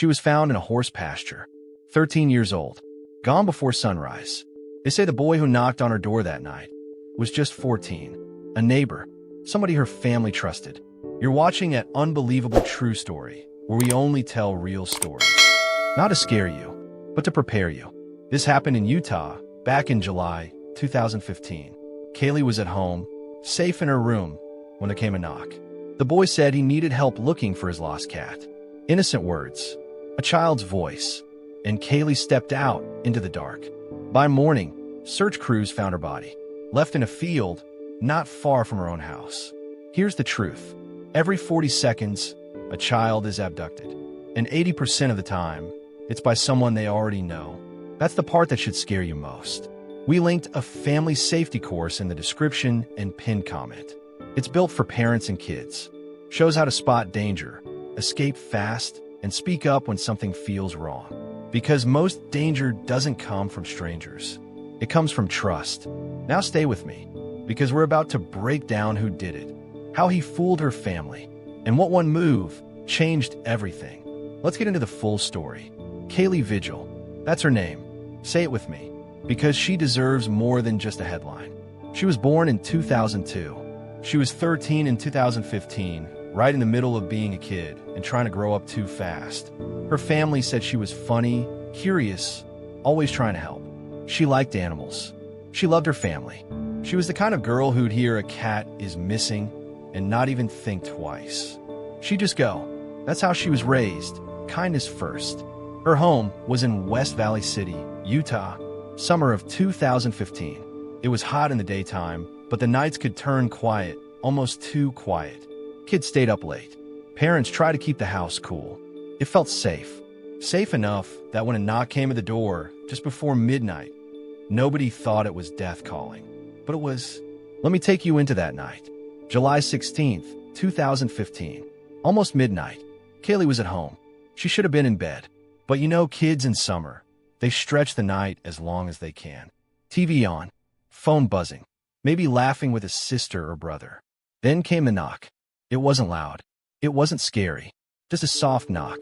She was found in a horse pasture, 13 years old, gone before sunrise. They say the boy who knocked on her door that night was just 14, a neighbor, somebody her family trusted. You're watching an unbelievable true story, where we only tell real stories. Not to scare you, but to prepare you. This happened in Utah, back in July 2015. Kailey was at home, safe in her room, when there came a knock. The boy said he needed help looking for his lost cat. Innocent words, a child's voice, and Kailey stepped out into the dark. By morning, search crews found her body, left in a field not far from her own house. Here's the truth. Every 40 seconds, a child is abducted. And 80% of the time, it's by someone they already know. That's the part that should scare you most. We linked a family safety course in the description and pinned comment. It's built for parents and kids. Shows how to spot danger, escape fast, and speak up when something feels wrong. Because most danger doesn't come from strangers. It comes from trust. Now stay with me, because we're about to break down who did it, how he fooled her family, and what one move changed everything. Let's get into the full story. Kailey Vijil, that's her name. Say it with me, because she deserves more than just a headline. She was born in 2002. She was 13 in 2015, right in the middle of being a kid and trying to grow up too fast. Her family said she was funny, curious, always trying to help. She liked animals. She loved her family. She was the kind of girl who'd hear a cat is missing and not even think twice. She'd just go. That's how she was raised, kindness first. Her home was in West Valley City, Utah, summer of 2015. It was hot in the daytime, but the nights could turn quiet, almost too quiet. Kids stayed up late. Parents tried to keep the house cool. It felt safe. Safe enough that when a knock came at the door just before midnight, nobody thought it was death calling. But it was. Let me take you into that night. July 16th, 2015. Almost midnight. Kailey was at home. She should have been in bed. But you know kids in summer, they stretch the night as long as they can. TV on, phone buzzing, maybe laughing with a sister or brother. Then came the knock. It wasn't loud. It wasn't scary. Just a soft knock.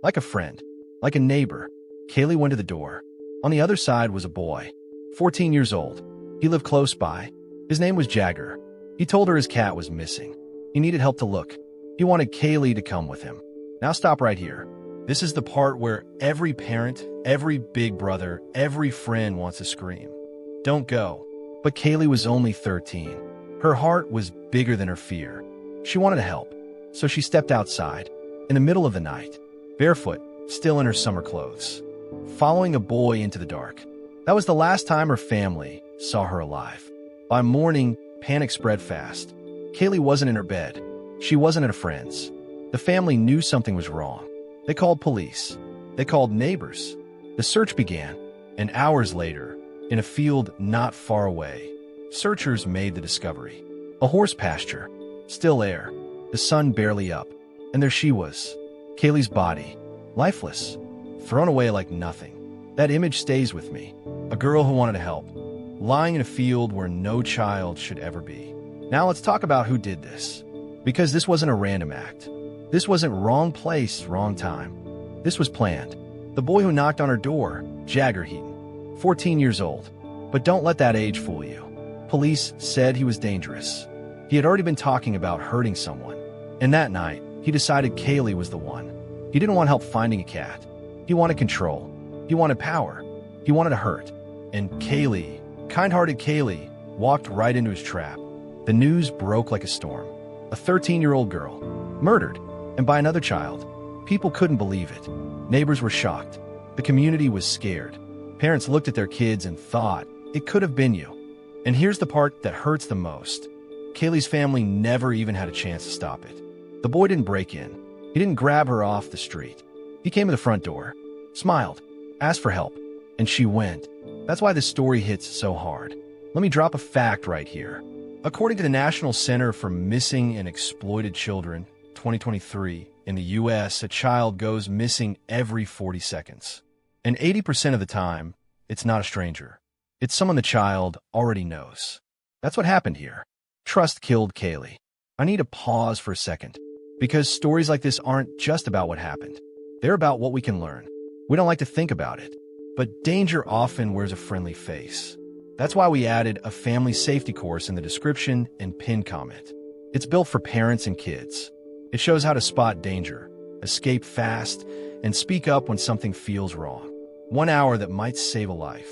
Like a friend. Like a neighbor. Kailey went to the door. On the other side was a boy. 14 years old. He lived close by. His name was Jagger. He told her his cat was missing. He needed help to look. He wanted Kailey to come with him. Now stop right here. This is the part where every parent, every big brother, every friend wants to scream. Don't go. But Kailey was only 13. Her heart was bigger than her fear. She wanted to help. So she stepped outside, in the middle of the night, barefoot, still in her summer clothes, following a boy into the dark. That was the last time her family saw her alive. By morning, panic spread fast. Kailey wasn't in her bed. She wasn't at a friend's. The family knew something was wrong. They called police. They called neighbors. The search began, and hours later, in a field not far away, searchers made the discovery. A horse pasture, still air, the sun barely up, and there she was, Kailey's body, lifeless, thrown away like nothing. That image stays with me. A girl who wanted to help, lying in a field where no child should ever be. Now let's talk about who did this. Because this wasn't a random act. This wasn't wrong place, wrong time. This was planned. The boy who knocked on her door, Jagger Heaton, 14 years old. But don't let that age fool you. Police said he was dangerous. He had already been talking about hurting someone. And that night, he decided Kailey was the one. He didn't want help finding a cat. He wanted control. He wanted power. He wanted to hurt. And Kailey, kind-hearted Kailey, walked right into his trap. The news broke like a storm. A 13-year-old girl, murdered, and by another child. People couldn't believe it. Neighbors were shocked. The community was scared. Parents looked at their kids and thought, it could have been you. And here's the part that hurts the most. Kailey's family never even had a chance to stop it. The boy didn't break in. He didn't grab her off the street. He came to the front door, smiled, asked for help, and she went. That's why this story hits so hard. Let me drop a fact right here. According to the National Center for Missing and Exploited Children, 2023, in the U.S., a child goes missing every 40 seconds. And 80% of the time, it's not a stranger. It's someone the child already knows. That's what happened here. Trust killed Kailey. I need to pause for a second, because stories like this aren't just about what happened. They're about what we can learn. We don't like to think about it, but danger often wears a friendly face. That's why we added a family safety course in the description and pinned comment. It's built for parents and kids. It shows how to spot danger, escape fast, and speak up when something feels wrong. 1 hour that might save a life.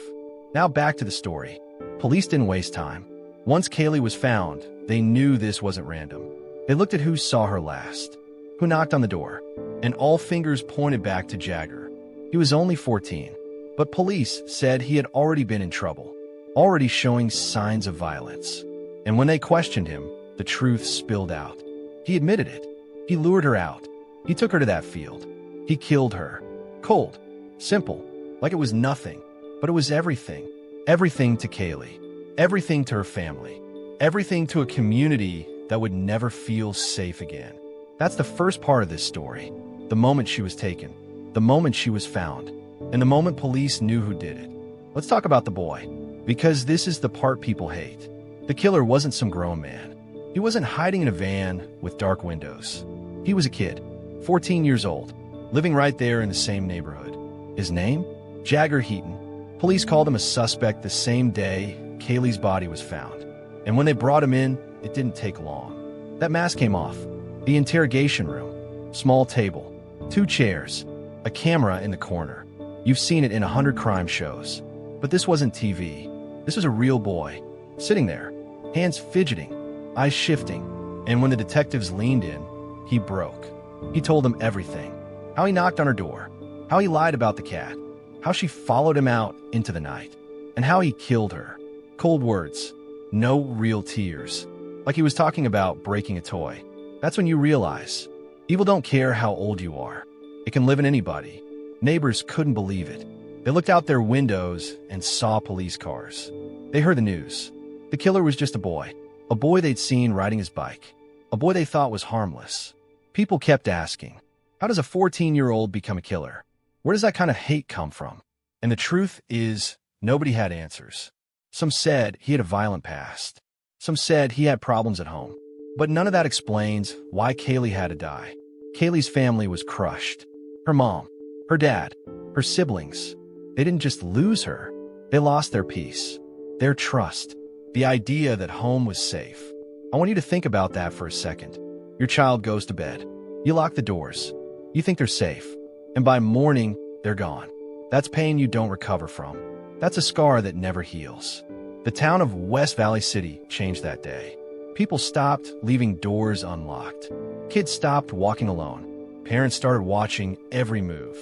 Now back to the story. Police didn't waste time. Once Kailey was found, they knew this wasn't random. They looked at who saw her last, who knocked on the door, and all fingers pointed back to Jagger. He was only 14, but police said he had already been in trouble, already showing signs of violence. And when they questioned him, the truth spilled out. He admitted it. He lured her out. He took her to that field. He killed her. Cold. Simple. Like it was nothing. But it was everything. Everything to Kailey. Everything to her family. Everything to a community that would never feel safe again. That's the first part of this story. The moment she was taken. The moment she was found. And the moment police knew who did it. Let's talk about the boy. Because this is the part people hate. The killer wasn't some grown man. He wasn't hiding in a van with dark windows. He was a kid, 14 years old, living right there in the same neighborhood. His name? Jagger Heaton. Police called him a suspect the same day Kailey's body was found. And when they brought him in, it didn't take long. That mask came off. The interrogation room. Small table. 2 chairs. A camera in the corner. You've seen it in 100 crime shows. But this wasn't TV. This was a real boy, sitting there, hands fidgeting, eyes shifting. And when the detectives leaned in, he broke. He told them everything. How he knocked on her door. How he lied about the cat. How she followed him out into the night. And how he killed her. Cold words. No real tears. Like he was talking about breaking a toy. That's when you realize, evil don't care how old you are. It can live in anybody. Neighbors couldn't believe it. They looked out their windows and saw police cars. They heard the news. The killer was just a boy they'd seen riding his bike, a boy they thought was harmless. People kept asking, how does a 14-year-old become a killer? Where does that kind of hate come from? And the truth is, nobody had answers. Some said he had a violent past. Some said he had problems at home. But none of that explains why Kailey had to die. Kailey's family was crushed. Her mom, her dad, her siblings. They didn't just lose her. They lost their peace, their trust, the idea that home was safe. I want you to think about that for a second. Your child goes to bed. You lock the doors. You think they're safe. And by morning, they're gone. That's pain you don't recover from. That's a scar that never heals. The town of West Valley City changed that day. People stopped leaving doors unlocked. Kids stopped walking alone. Parents started watching every move.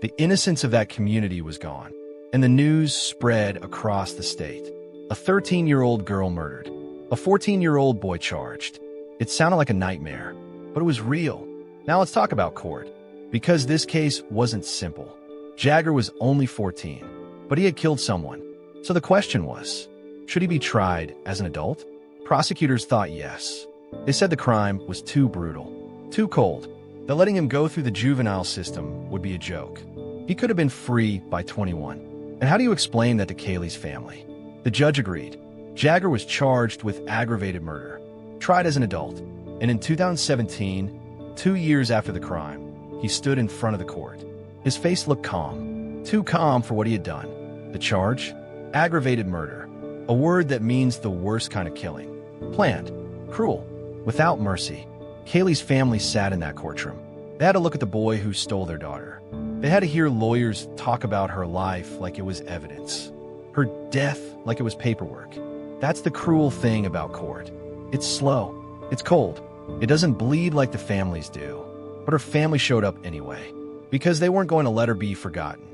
The innocence of that community was gone. And the news spread across the state. A 13-year-old girl murdered. A 14-year-old boy charged. It sounded like a nightmare, but it was real. Now let's talk about court. Because this case wasn't simple. Jagger was only 14, but he had killed someone. So the question was, should he be tried as an adult? Prosecutors thought yes. They said the crime was too brutal, too cold, that letting him go through the juvenile system would be a joke. He could have been free by 21. And how do you explain that to Kailey's family? The judge agreed. Jagger was charged with aggravated murder, tried as an adult, and in 2017, 2 years after the crime, he stood in front of the court. His face looked calm, too calm for what he had done. The charge? Aggravated murder, a word that means the worst kind of killing. Planned, cruel, without mercy. Kailey's family sat in that courtroom. They had to look at the boy who stole their daughter. They had to hear lawyers talk about her life like it was evidence. Her death like it was paperwork. That's the cruel thing about court. It's slow. It's cold. It doesn't bleed like the families do. But her family showed up anyway, because they weren't going to let her be forgotten.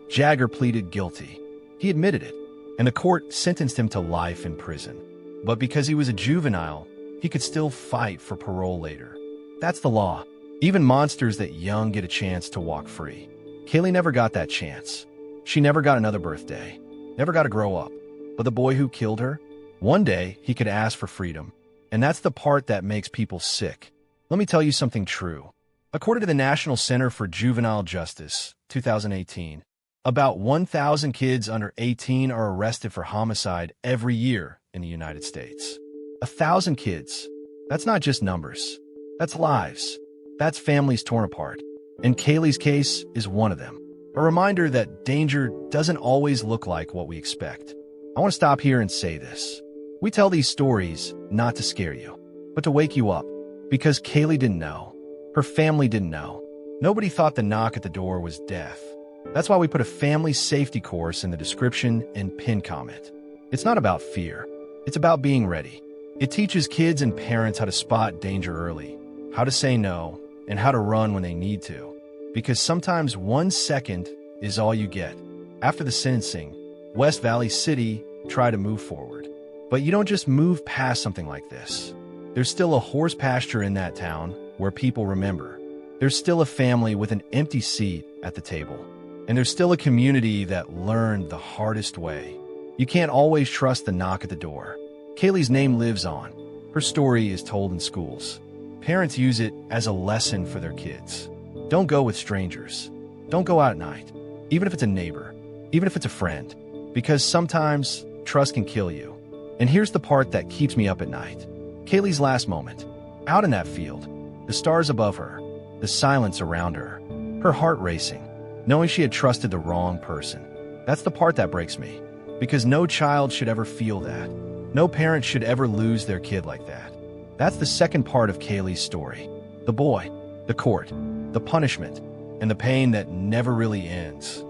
Jagger pleaded guilty. He admitted it, and the court sentenced him to life in prison. But because he was a juvenile, he could still fight for parole later. That's the law. Even monsters that young get a chance to walk free. Kailey never got that chance. She never got another birthday. Never got to grow up. But the boy who killed her, one day he could ask for freedom. And that's the part that makes people sick. Let me tell you something true. According to the National Center for Juvenile Justice, 2018, about 1,000 kids under 18 are arrested for homicide every year in the United States. 1,000 kids. That's not just numbers. That's lives. That's families torn apart. And Kailey's case is one of them. A reminder that danger doesn't always look like what we expect. I want to stop here and say this. We tell these stories not to scare you, but to wake you up. Because Kailey didn't know. Her family didn't know. Nobody thought the knock at the door was death. That's why we put a family safety course in the description and pin comment. It's not about fear. It's about being ready. It teaches kids and parents how to spot danger early, how to say no, and how to run when they need to. Because sometimes 1 second is all you get. After the sentencing, West Valley City tried to move forward. But you don't just move past something like this. There's still a horse pasture in that town where people remember. There's still a family with an empty seat at the table. And there's still a community that learned the hardest way. You can't always trust the knock at the door. Kailey's name lives on. Her story is told in schools. Parents use it as a lesson for their kids. Don't go with strangers. Don't go out at night, even if it's a neighbor, even if it's a friend, because sometimes trust can kill you. And here's the part that keeps me up at night. Kailey's last moment. Out in that field, the stars above her, the silence around her, her heart racing, knowing she had trusted the wrong person. That's the part that breaks me, because no child should ever feel that. No parent should ever lose their kid like that. That's the second part of Kailey's story. The boy, the court, the punishment, and the pain that never really ends.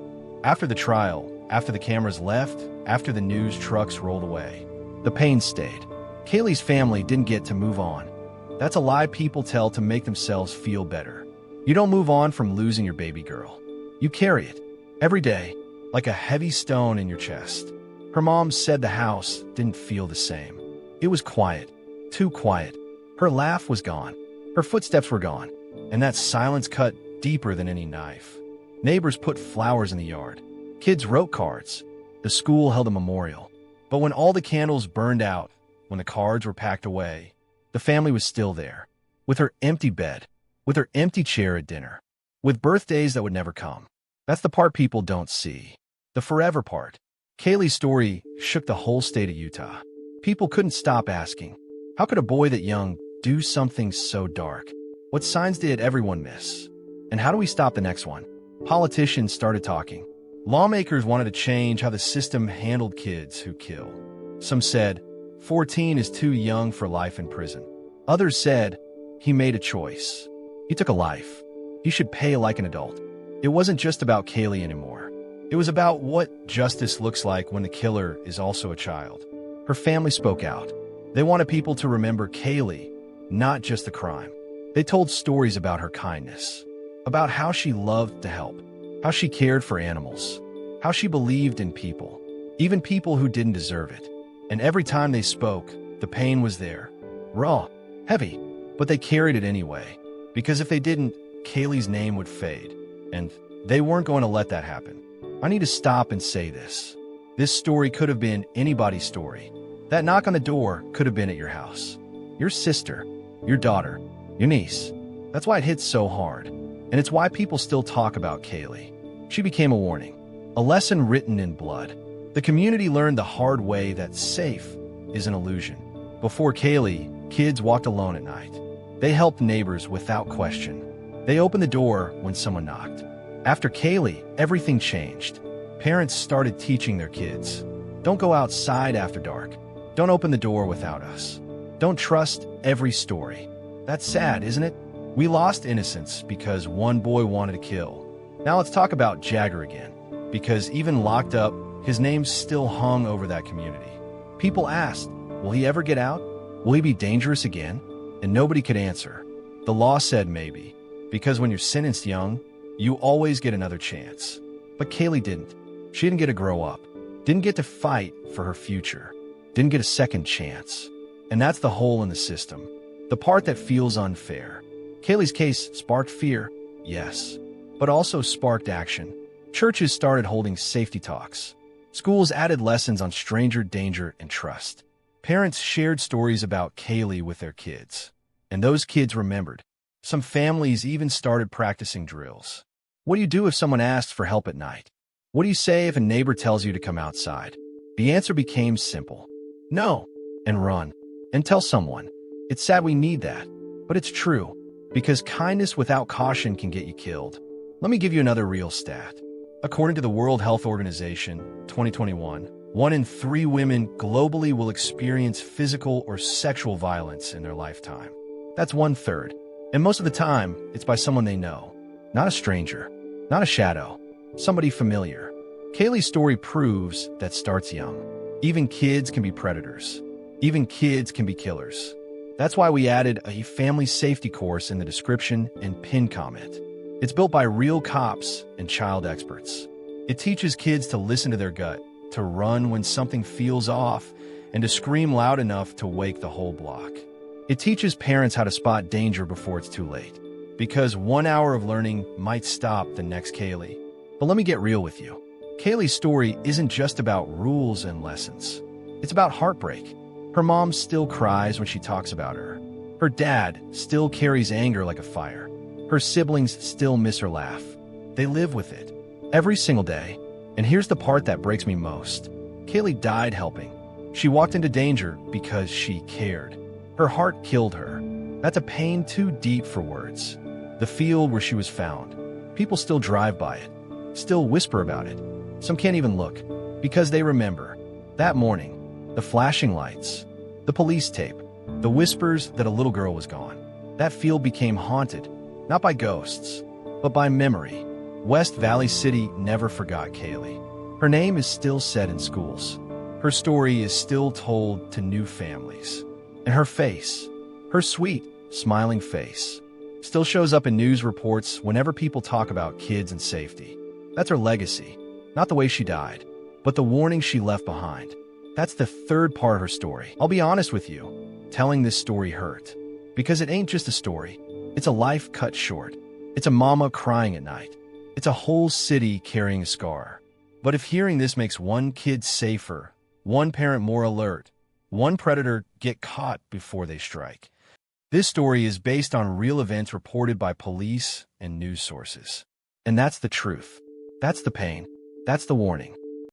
After the trial, after the cameras left, after the news trucks rolled away, the pain stayed. Kailey's family didn't get to move on. That's a lie people tell to make themselves feel better. You don't move on from losing your baby girl. You carry it, every day, like a heavy stone in your chest. Her mom said the house didn't feel the same. It was quiet, too quiet. Her laugh was gone. Her footsteps were gone. And that silence cut deeper than any knife. Neighbors put flowers in the yard. Kids wrote cards. The school held a memorial. But when all the candles burned out, when the cards were packed away, the family was still there, with her empty bed, with her empty chair at dinner, with birthdays that would never come. That's the part people don't see. The forever part. Kailey's story shook the whole state of Utah. People couldn't stop asking, how could a boy that young do something so dark? What signs did everyone miss? And how do we stop the next one? Politicians started talking. Lawmakers wanted to change how the system handled kids who kill. Some said, 14 is too young for life in prison. Others said, he made a choice. He took a life. He should pay like an adult. It wasn't just about Kailey anymore. It was about what justice looks like when the killer is also a child. Her family spoke out. They wanted people to remember Kailey, not just the crime. They told stories about her kindness, about how she loved to help, how she cared for animals, how she believed in people, even people who didn't deserve it. And every time they spoke, the pain was there, raw, heavy, but they carried it anyway, because if they didn't, Kailey's name would fade, and they weren't going to let that happen. I need to stop and say this. This story could have been anybody's story. That knock on the door could have been at your house, your sister, your daughter, your niece. That's why it hits so hard, and it's why people still talk about Kailey. She became a warning, a lesson written in blood. The community learned the hard way that safe is an illusion. Before Kailey, kids walked alone at night. They helped neighbors without question. They opened the door when someone knocked. After Kailey, everything changed. Parents started teaching their kids. Don't go outside after dark. Don't open the door without us. Don't trust every story. That's sad, isn't it? We lost innocence because one boy wanted to kill. Now let's talk about Jagger again, because even locked up, his name still hung over that community. People asked, will he ever get out? Will he be dangerous again? And nobody could answer. The law said maybe, because when you're sentenced young, you always get another chance. But Kailey didn't. She didn't get to grow up, didn't get to fight for her future, didn't get a second chance. And that's the hole in the system, the part that feels unfair. Kailey's case sparked fear, yes, but also sparked action. Churches started holding safety talks. Schools added lessons on stranger danger and trust. Parents shared stories about Kailey with their kids, and those kids remembered. Some families even started practicing drills. What do you do if someone asks for help at night? What do you say if a neighbor tells you to come outside? The answer became simple. No, and run, and tell someone. It's sad we need that, but it's true, Because kindness without caution can get you killed. Let me give you another real stat. According to the World Health Organization, 2021, 1 in 3 women globally will experience physical or sexual violence in their lifetime. That's 1/3. And most of the time, it's by someone they know. Not a stranger, not a shadow, somebody familiar. Kailey's story proves that starts young. Even kids can be predators. Even kids can be killers. That's why we added a family safety course in the description and pinned comment. It's built by real cops and child experts. It teaches kids to listen to their gut, to run when something feels off, and to scream loud enough to wake the whole block. It teaches parents how to spot danger before it's too late. Because 1 hour of learning might stop the next Kailey. But let me get real with you. Kailey's story isn't just about rules and lessons. It's about heartbreak. Her mom still cries when she talks about her. Her dad still carries anger like a fire. Her siblings still miss her laugh. They live with it every single day. And here's the part that breaks me most. Kailey died helping. She walked into danger because she cared. Her heart killed her. That's a pain too deep for words. The field where she was found. People still drive by it, still whisper about it. Some can't even look because they remember. That morning, the flashing lights, the police tape, the whispers that a little girl was gone. That field became haunted, not by ghosts, but by memory. West Valley City never forgot Kailey. Her name is still said in schools. Her story is still told to new families. And her face, her sweet, smiling face, still shows up in news reports whenever people talk about kids and safety. That's her legacy, not the way she died, but the warning she left behind. That's the third part of her story. I'll be honest with you, telling this story hurt. Because it ain't just a story. It's a life cut short. It's a mama crying at night. It's a whole city carrying a scar. But if hearing this makes one kid safer, one parent more alert, one predator get caught before they strike. This story is based on real events reported by police and news sources. And that's the truth. That's the pain. That's the warning.